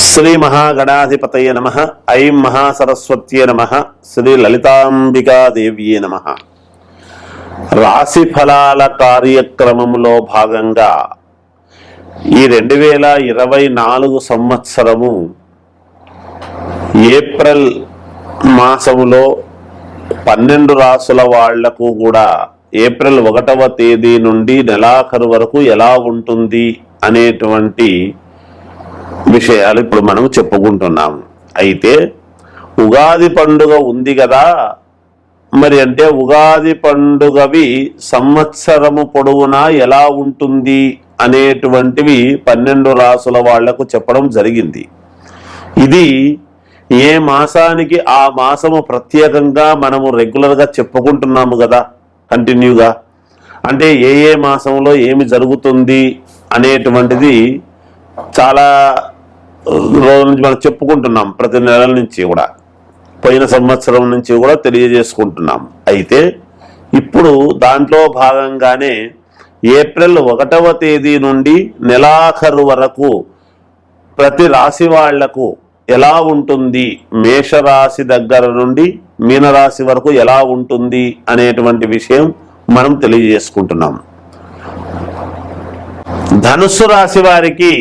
శ్రీ మహాగణాధిపతయ నమః. ఐం మహాసరస్వత్యే నమః. శ్రీ లలితాంబికాదేవ్యే నమః. రాశి ఫలాల కార్యక్రమంలో భాగంగా ఈ 2024 సంవత్సరము ఏప్రిల్ మాసములో 12 రాసుల వాళ్లకు కూడా ఏప్రిల్ 1వ తేదీ నుండి నెలాఖరు వరకు ఎలా ఉంటుంది అనేటువంటి విషయాలు ఇప్పుడు మనం చెప్పుకుంటున్నాము. అయితే ఉగాది పండుగ ఉంది కదా, మరి అంటే ఉగాది పండుగవి సంవత్సరము పొడవునా ఎలా ఉంటుంది అనేటువంటివి 12 రాసుల వాళ్లకు చెప్పడం జరిగింది. ఇది ఏ మాసానికి ఆ మాసము ప్రత్యేకంగా మనము రెగ్యులర్గా చెప్పుకుంటున్నాము కదా కంటిన్యూగా. అంటే ఏ మాసంలో ఏమి జరుగుతుంది అనేటువంటిది చాలా రోజుల నుంచి మనం చెప్పుకుంటున్నాం, ప్రతి నెల నుంచి కూడా, పోయిన సంవత్సరం నుంచి కూడా తెలియజేసుకుంటున్నాం. అయితే ఇప్పుడు దాంట్లో భాగంగానే ఏప్రిల్ 1వ తేదీ నుండి నెలాఖరు వరకు ప్రతి రాశి వాళ్లకు ఎలా ఉంటుంది, మేషరాశి దగ్గర నుండి మీనరాశి వరకు ఎలా ఉంటుంది అనేటువంటి విషయం మనం తెలియజేసుకుంటున్నాం. ధనుస్సు రాశి వారికి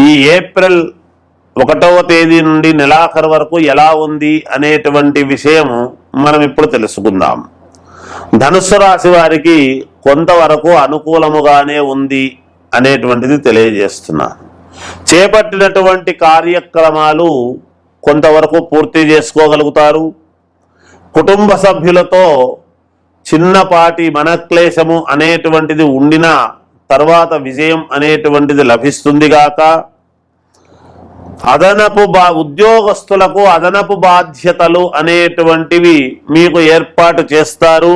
ఈ ఏప్రిల్ 1వ తేదీ నుండి నెలాఖరు వరకు ఎలా ఉంది అనేటువంటి విషయం మనం ఇప్పుడు తెలుసుకుందాం. ధనుస్సు రాశి వారికి కొంతవరకు అనుకూలముగానే ఉంది అనేటువంటిది తెలియజేస్తున్నాను. చేపట్టినటువంటి కార్యక్రమాలు కొంతవరకు పూర్తి చేసుకోగలుగుతారు. కుటుంబ సభ్యులతో చిన్నపాటి మనక్లేశము అనేటువంటిది ఉండినా తర్వాత విజయం అనేటువంటిది లభిస్తుంది గాక. ఉద్యోగస్తులకు అదనపు బాధ్యతలు అనేటువంటివి మీకు ఏర్పాటు చేస్తారు.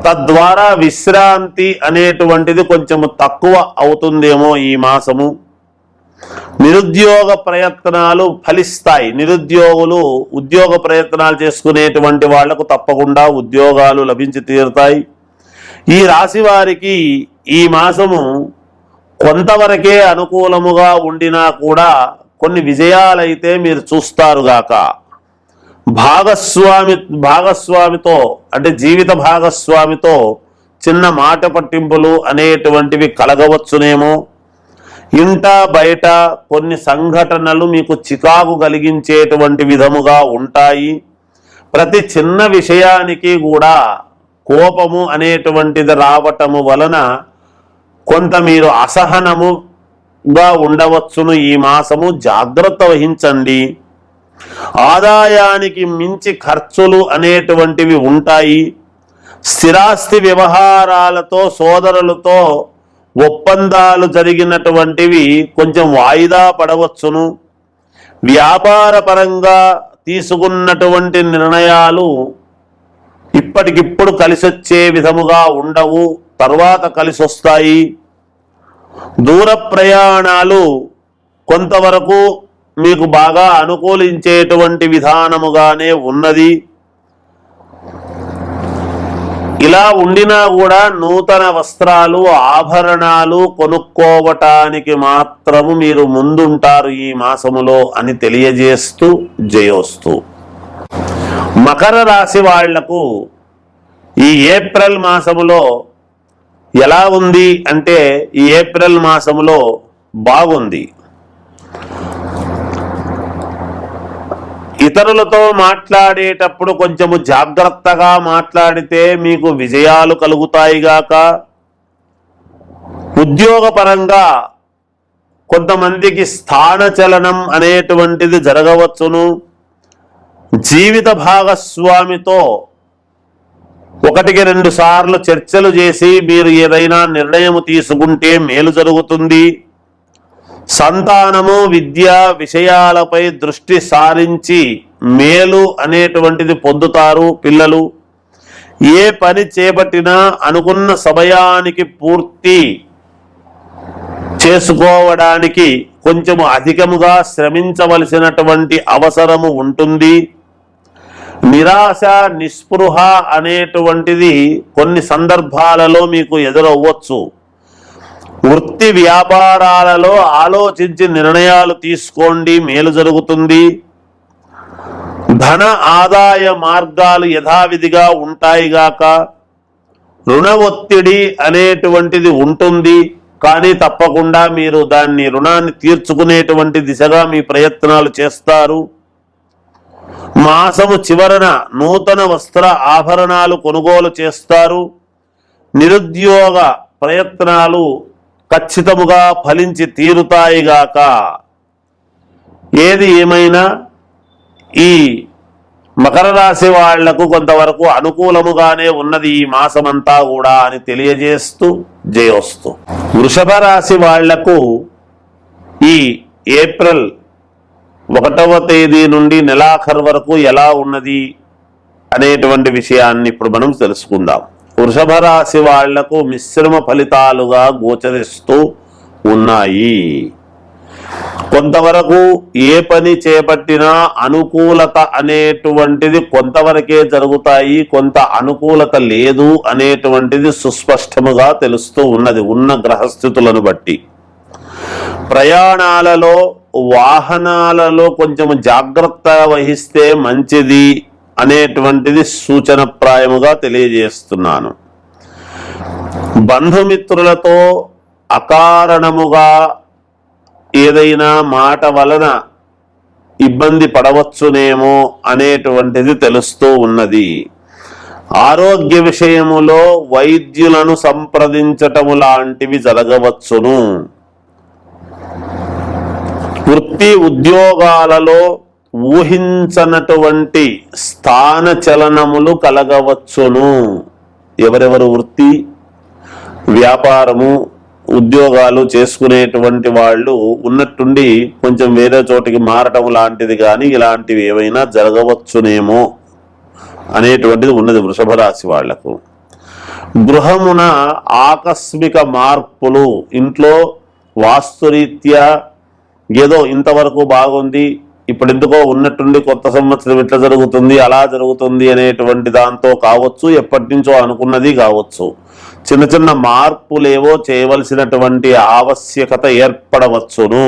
తద్వారా విశ్రాంతి అనేటువంటిది కొంచెము తక్కువ అవుతుందేమో ఈ మాసము. నిరుద్యోగ ప్రయత్నాలు ఫలిస్తాయి. నిరుద్యోగులు ఉద్యోగ ప్రయత్నాలు చేసుకునేటువంటి వాళ్లకు తప్పకుండా ఉద్యోగాలు లభించి తీరుతాయి. ఈ రాశి వారికి ఈ మాసము కొంతవరకే అనుకూలముగా ఉండినా కూడా కొన్ని విజయాలైతే మీరు చూస్తారుగాక. భాగస్వామితో అంటే జీవిత భాగస్వామితో చిన్న మాట పట్టింపులు అనేటువంటివి కలగవచ్చునేమో. ఇంట బయట కొన్ని సంఘటనలు మీకు చికాకు కలిగించేటువంటి విధముగా ఉంటాయి. ప్రతి చిన్న విషయానికి కూడా కోపము అనేటువంటిది రావటము వలన కొంత మీరు అసహనముగా ఉండవచ్చును. ఈ మాసము జాగ్రత్త వహించండి. ఆదాయానికి మించి ఖర్చులు అనేటువంటివి ఉంటాయి. స్థిరాస్తి వ్యవహారాలతో సోదరులతో ఒప్పందాలు జరిగినటువంటివి కొంచెం వాయిదా పడవచ్చును. వ్యాపార పరంగా తీసుకున్నటువంటి నిర్ణయాలు ఇప్పటికిప్పుడు కలిసొచ్చే విధముగా ఉండవు, తర్వాత కలిసొస్తాయి. దూర ప్రయాణాలు కొంతవరకు మీకు బాగా అనుకూలించేటువంటి విధానముగానే ఉన్నది. ఇలా ఉండినా కూడా నూతన వస్త్రాలు ఆభరణాలు కొనుక్కోవటానికి మాత్రము మీరు ముందుంటారు ఈ మాసములో అని తెలియజేస్తూ జయోస్తు. మకర రాశి వాళ్లకు ఈ ఏప్రిల్ మాసములో ఎలా ఉంది అంటే ఈ ఏప్రిల్ మాసములో బాగుంది. ఇతరులతో మాట్లాడేటప్పుడు కొంచెము జాగ్రత్తగా మాట్లాడితే మీకు విజయాలు కలుగుతాయిగాక. ఉద్యోగపరంగా కొంతమందికి స్థానచలనం అనేటువంటిది జరగవచ్చును. జీవిత భాగస్వామితో 1-2 సార్లు చర్చలు చేసి మీరు ఏదైనా నిర్ణయం తీసుకుంటే మేలు జరుగుతుంది. సంతానము విద్య విషయాలపై దృష్టి సారించి మేలు అనేటువంటిది పొందుతారు పిల్లలు. ఏ పని చేపట్టినా అనుకున్న సమయానికి పూర్తి చేసుకోవడానికి కొంచెము అధికముగా శ్రమించవలసినటువంటి అవసరము ఉంటుంది. నిరాశ నిస్పృహ అనేటువంటిది కొన్ని సందర్భాలలో మీకు ఎదురవ్వచ్చు. వృత్తి వ్యాపారాలలో ఆలోచించి నిర్ణయాలు తీసుకోండి, మేలు జరుగుతుంది. ధన ఆదాయ మార్గాలు యథావిధిగా ఉంటాయిగాక. రుణ ఒత్తిడి అనేటువంటిది ఉంటుంది, కానీ తప్పకుండా మీరు దాన్ని రుణాన్ని తీర్చుకునేటువంటి దిశగా మీ ప్రయత్నాలు చేస్తారు. మాసము చివరన నూతన వస్త్ర ఆభరణాలు కొనుగోలు చేస్తారు. నిరుద్యోగ ప్రయత్నాలు ఖచ్చితముగా ఫలించి తీరుతాయిగాక. ఏది ఏమైనా ఈ మకర రాశి వాళ్లకు కొంతవరకు అనుకూలముగానే ఉన్నది ఈ మాసమంతా కూడా అని తెలియజేస్తూ జయోస్తు. వృషభ రాశి వాళ్లకు ఈ ఏప్రిల్ 1వ తేదీ నుండి నెలాఖరు వరకు ఎలా ఉన్నది అనేటువంటి విషయాన్ని ఇప్పుడు మనం తెలుసుకుందాం. వృషభ రాశి వాళ్లకు మిశ్రమ ఫలితాలుగా గోచరిస్తూ ఉన్నాయి. కొంతవరకు ఏ పని చేపట్టినా అనుకూలత అనేటువంటిది కొంతవరకే జరుగుతాయి, కొంత అనుకూలత లేదు అనేటువంటిది సుస్పష్టముగా తెలుస్తూ ఉన్నది ఉన్న గ్రహస్థితులను బట్టి. ప్రయాణాలలో వాహనాలలో కొంచెం జాగ్రత్త వహిస్తే మంచిది అనేటువంటిది సూచనప్రాయముగా తెలియజేస్తున్నాను. బంధుమిత్రులతో అకారణముగా ఏదైనా మాట వలన ఇబ్బంది పడవచ్చునేమో అనేటువంటిది తెలుస్తూ ఉన్నది. ఆరోగ్య విషయములో వైద్యులను సంప్రదించటము లాంటివి జరగవచ్చును. వృత్తి ఉద్యోగాలలో ఊహించనటువంటి స్థాన చలనములు కలగవచ్చును. ఎవరెవరు వృత్తి వ్యాపారము ఉద్యోగాలు చేసుకునేటువంటి వాళ్ళు ఉన్నట్టుండి కొంచెం వేరే చోటికి మారటం లాంటిది కానీ ఇలాంటివి ఏవైనా జరగవచ్చునేమో అనేటువంటిది ఉన్నది వృషభ రాశి వాళ్లకు. గృహమున ఆకస్మిక మార్పులు, ఇంట్లో వాస్తురీత్యా ఏదో ఇంతవరకు బాగుంది, ఇప్పుడు ఎందుకో ఉన్నట్టుండి కొత్త సంవత్సరం ఇట్లా జరుగుతుంది అలా జరుగుతుంది అనేటువంటి దాంతో కావచ్చు, ఎప్పటి నుంచో అనుకున్నది కావచ్చు, చిన్న చిన్న మార్పులేవో చేయవలసినటువంటి ఆవశ్యకత ఏర్పడవచ్చును.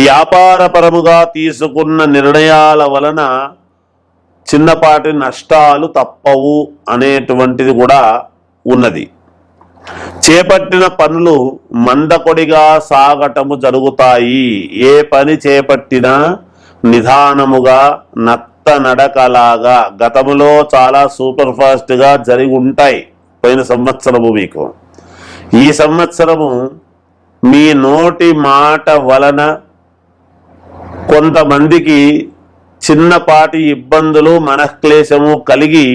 వ్యాపారపరముగా తీసుకున్న నిర్ణయాల వలన చిన్నపాటి నష్టాలు తప్పవు అనేటువంటిది కూడా ఉన్నది. చేపట్టిన పనులు మందకొడిగా సాగటము జరుగుతాయి. ఏ పని చేపట్టినా నిదానముగా నత్త నడకలాగా గతములో చాలా సూపర్ ఫాస్ట్ గా జరిగి ఉంటాయి పోయిన సంవత్సరము. మీకు ఈ సంవత్సరము మీ నోటి మాట వలన కొంతమందికి చిన్నపాటి ఇబ్బందులు మనఃక్లేశము కలిగి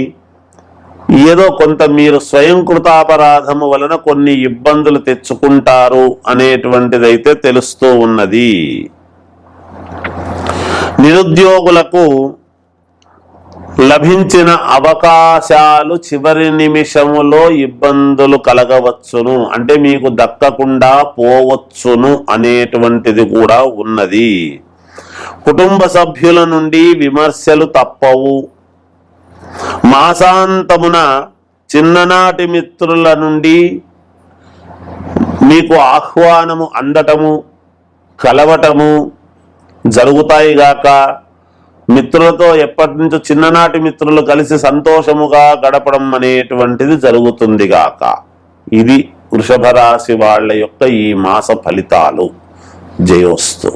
ఏదో కొంత మీరు స్వయంకృతాపరాధము వలన కొన్ని ఇబ్బందులు తెచ్చుకుంటారు అనేటువంటిదైతే తెలుస్తూ ఉన్నది. నిరుద్యోగులకు లభించిన అవకాశాలు చివరి నిమిషములో ఇబ్బందులు కలగవచ్చును, అంటే మీకు దక్కకుండా పోవచ్చును అనేటువంటిది కూడా ఉన్నది. కుటుంబ సభ్యుల నుండి విమర్శలు తప్పవు. మాసాంతమున చిన్ననాటి మిత్రుల నుండి మీకు ఆహ్వానము అందటము కలవటము జరుగుతాయి గాక. మిత్రులతో ఎప్పటి నుంచో చిన్ననాటి మిత్రులు కలిసి సంతోషముగా గడపడం అనేటువంటిది జరుగుతుంది గాక. ఇది వృషభ రాశి వాళ్ళ యొక్క ఈ మాస ఫలితాలు. జయోస్తు.